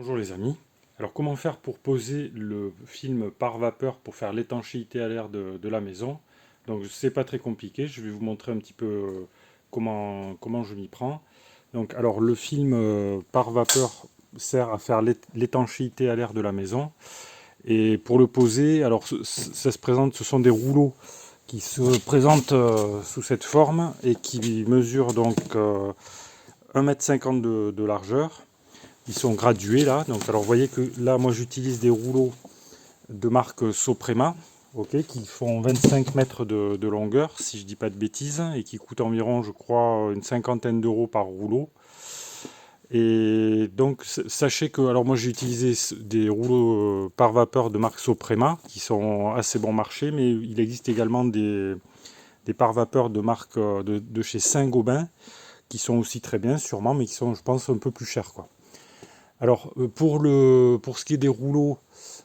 Bonjour les amis. Alors comment faire pour poser le film par vapeur pour faire l'étanchéité à l'air de la maison? Donc c'est pas très compliqué, je vais vous montrer un petit peu comment je m'y prends. Donc alors le film par vapeur sert à faire l'étanchéité à l'air de la maison. Et pour le poser, alors ça se présente, ce sont des rouleaux qui se présentent sous cette forme et qui mesurent donc 1,50 m de largeur. Ils sont gradués là. Donc, alors vous voyez que là, moi j'utilise des rouleaux de marque Soprema, ok, qui font 25 mètres de longueur, si je dis pas de bêtises, et qui coûtent environ, je crois, une cinquantaine d'euros par rouleau. Et donc sachez que, alors moi j'ai utilisé des rouleaux par vapeur de marque Soprema, qui sont assez bon marché, mais il existe également des par vapeur de marque de chez Saint-Gobain, qui sont aussi très bien, sûrement, mais qui sont, je pense, un peu plus chers, quoi. Alors pour ce qui est des rouleaux,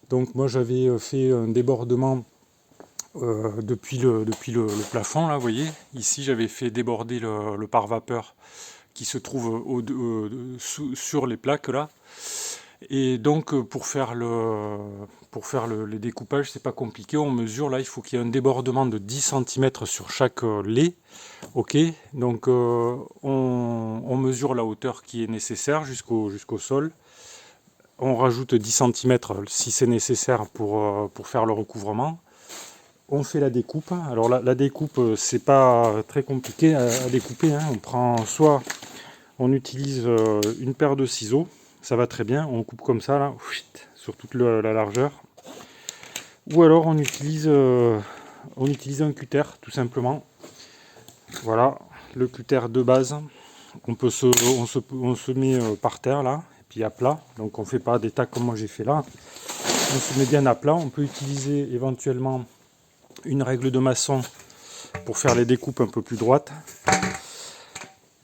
donc moi j'avais fait un débordement depuis le plafond là, vous voyez. Ici j'avais fait déborder le pare-vapeur qui se trouve sur les plaques là. Et donc pour faire les découpages, c'est pas compliqué. On mesure là, il faut qu'il y ait un débordement de 10 cm sur chaque lait. Ok, donc on mesure la hauteur qui est nécessaire jusqu'au sol. On rajoute 10 cm si c'est nécessaire pour faire le recouvrement. On fait la découpe. Alors la découpe, c'est pas très compliqué à découper, hein. On prend soit on utilise une paire de ciseaux, ça va très bien. On coupe comme ça là, sur toute la largeur. Ou alors on utilise un cutter tout simplement. Voilà, le cutter de base. On se met par terre là, et puis à plat. Donc on fait pas des tacs comme moi j'ai fait là. On se met bien à plat. On peut utiliser éventuellement une règle de maçon pour faire les découpes un peu plus droites.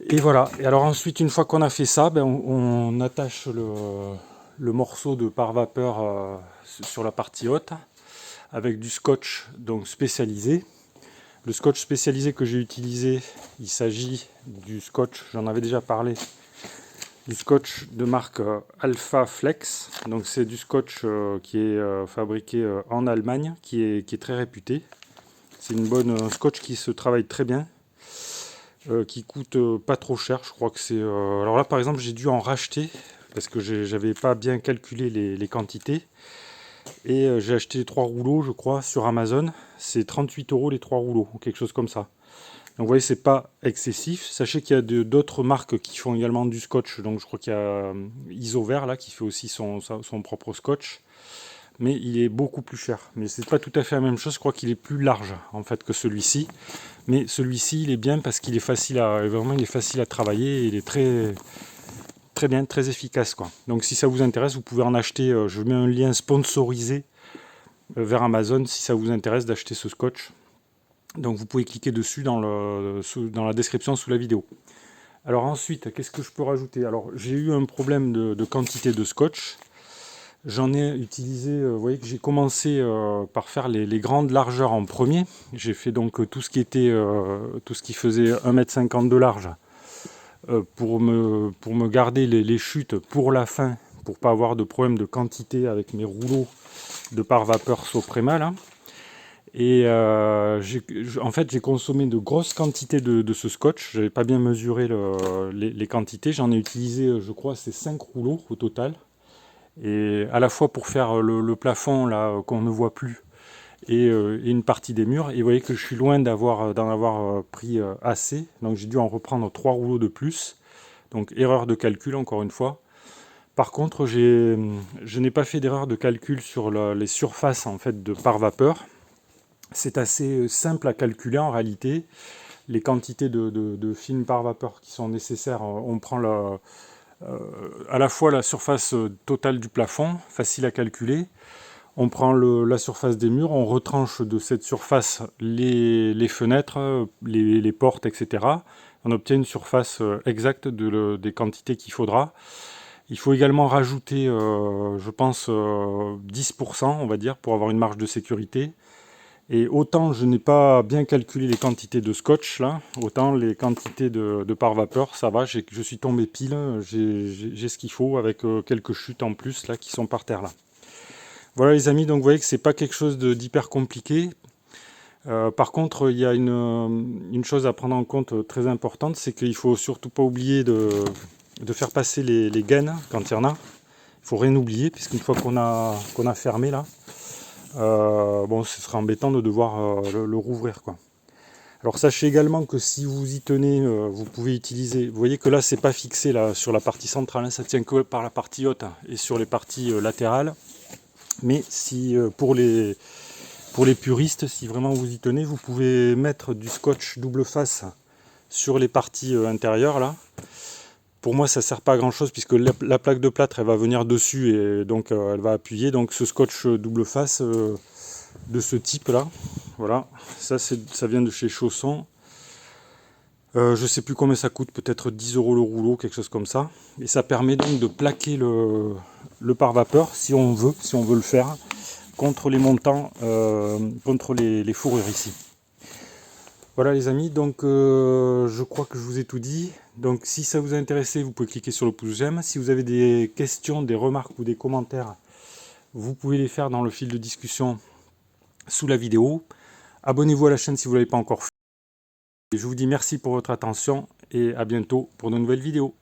Et voilà. Et alors ensuite, une fois qu'on a fait ça, on attache le morceau de pare-vapeur sur la partie haute avec du scotch donc spécialisé. Le scotch spécialisé que j'ai utilisé, il s'agit du scotch, j'en avais déjà parlé, du scotch de marque Alpha Flex. Donc c'est du scotch qui est fabriqué en Allemagne, qui est très réputé. C'est un scotch qui se travaille très bien, qui coûte pas trop cher. Je crois que c'est... alors là par exemple j'ai dû en racheter parce que j'avais pas bien calculé les quantités. Et j'ai acheté 3 rouleaux je crois sur Amazon. C'est 38 euros les 3 rouleaux, ou quelque chose comme ça. Donc vous voyez, c'est pas excessif. Sachez qu'il y a d'autres marques qui font également du scotch. Donc je crois qu'il y a Isover là qui fait aussi son propre scotch. Mais il est beaucoup plus cher. Mais c'est pas tout à fait la même chose. Je crois qu'il est plus large en fait que celui-ci. Mais celui-ci, il est bien parce qu'il est il est facile à travailler. Et il est très très bien, très efficace quoi. Donc si ça vous intéresse, vous pouvez en acheter. Je mets un lien sponsorisé vers Amazon si ça vous intéresse d'acheter ce scotch. Donc vous pouvez cliquer dessus dans la description sous la vidéo. Alors ensuite, qu'est-ce que je peux rajouter? Alors j'ai eu un problème de quantité de scotch. J'en ai utilisé, vous voyez que j'ai commencé par faire les grandes largeurs en premier. J'ai fait donc tout ce qui faisait 1,50 m de large pour me garder les chutes pour la fin, pour pas avoir de problème de quantité avec mes rouleaux de pare-vapeur Soprema là. Et en fait, j'ai consommé de grosses quantités de ce scotch. Je n'avais pas bien mesuré les quantités. J'en ai utilisé, je crois, c'est 5 rouleaux au total. Et à la fois pour faire le plafond là qu'on ne voit plus et une partie des murs. Et vous voyez que je suis loin d'en avoir pris assez. Donc j'ai dû en reprendre 3 rouleaux de plus. Donc erreur de calcul encore une fois. Par contre, je n'ai pas fait d'erreur de calcul sur les surfaces en fait de par vapeur. C'est assez simple à calculer en réalité. Les quantités de film par vapeur qui sont nécessaires, on prend à la fois la surface totale du plafond, facile à calculer. On prend la surface des murs, on retranche de cette surface les fenêtres, les portes, etc. On obtient une surface exacte des quantités qu'il faudra. Il faut également rajouter, je pense, 10%, on va dire, pour avoir une marge de sécurité. Et autant je n'ai pas bien calculé les quantités de scotch là, autant les quantités de pare-vapeur, ça va, je suis tombé pile, j'ai ce qu'il faut avec quelques chutes en plus là qui sont par terre là. Voilà les amis, donc vous voyez que c'est pas quelque chose d'hyper compliqué. Par contre, il y a une chose à prendre en compte très importante, c'est qu'il faut surtout pas oublier de faire passer les gaines quand il y en a. Il faut rien oublier, puisqu'une fois qu'on a fermé là, bon, ce sera embêtant de devoir le rouvrir, quoi. Alors sachez également que si vous y tenez, vous pouvez utiliser. Vous voyez que là, c'est pas fixé là sur la partie centrale, hein, ça tient que par la partie haute et sur les parties latérales. Mais si pour les puristes, si vraiment vous y tenez, vous pouvez mettre du scotch double face sur les parties intérieures là. Pour moi, ça sert pas à grand chose puisque la plaque de plâtre elle va venir dessus et donc elle va appuyer. Donc ce scotch double face de ce type là, voilà, ça vient de chez Chausson. Je sais plus combien ça coûte, peut-être 10 € le rouleau, quelque chose comme ça. Et ça permet donc de plaquer le pare-vapeur si on veut le faire contre les montants, contre les fourrures ici. Voilà les amis, donc je crois que je vous ai tout dit. Donc si ça vous a intéressé, vous pouvez cliquer sur le pouce j'aime. Si vous avez des questions, des remarques ou des commentaires, vous pouvez les faire dans le fil de discussion sous la vidéo. Abonnez-vous à la chaîne si vous ne l'avez pas encore fait. Et je vous dis merci pour votre attention et à bientôt pour de nouvelles vidéos.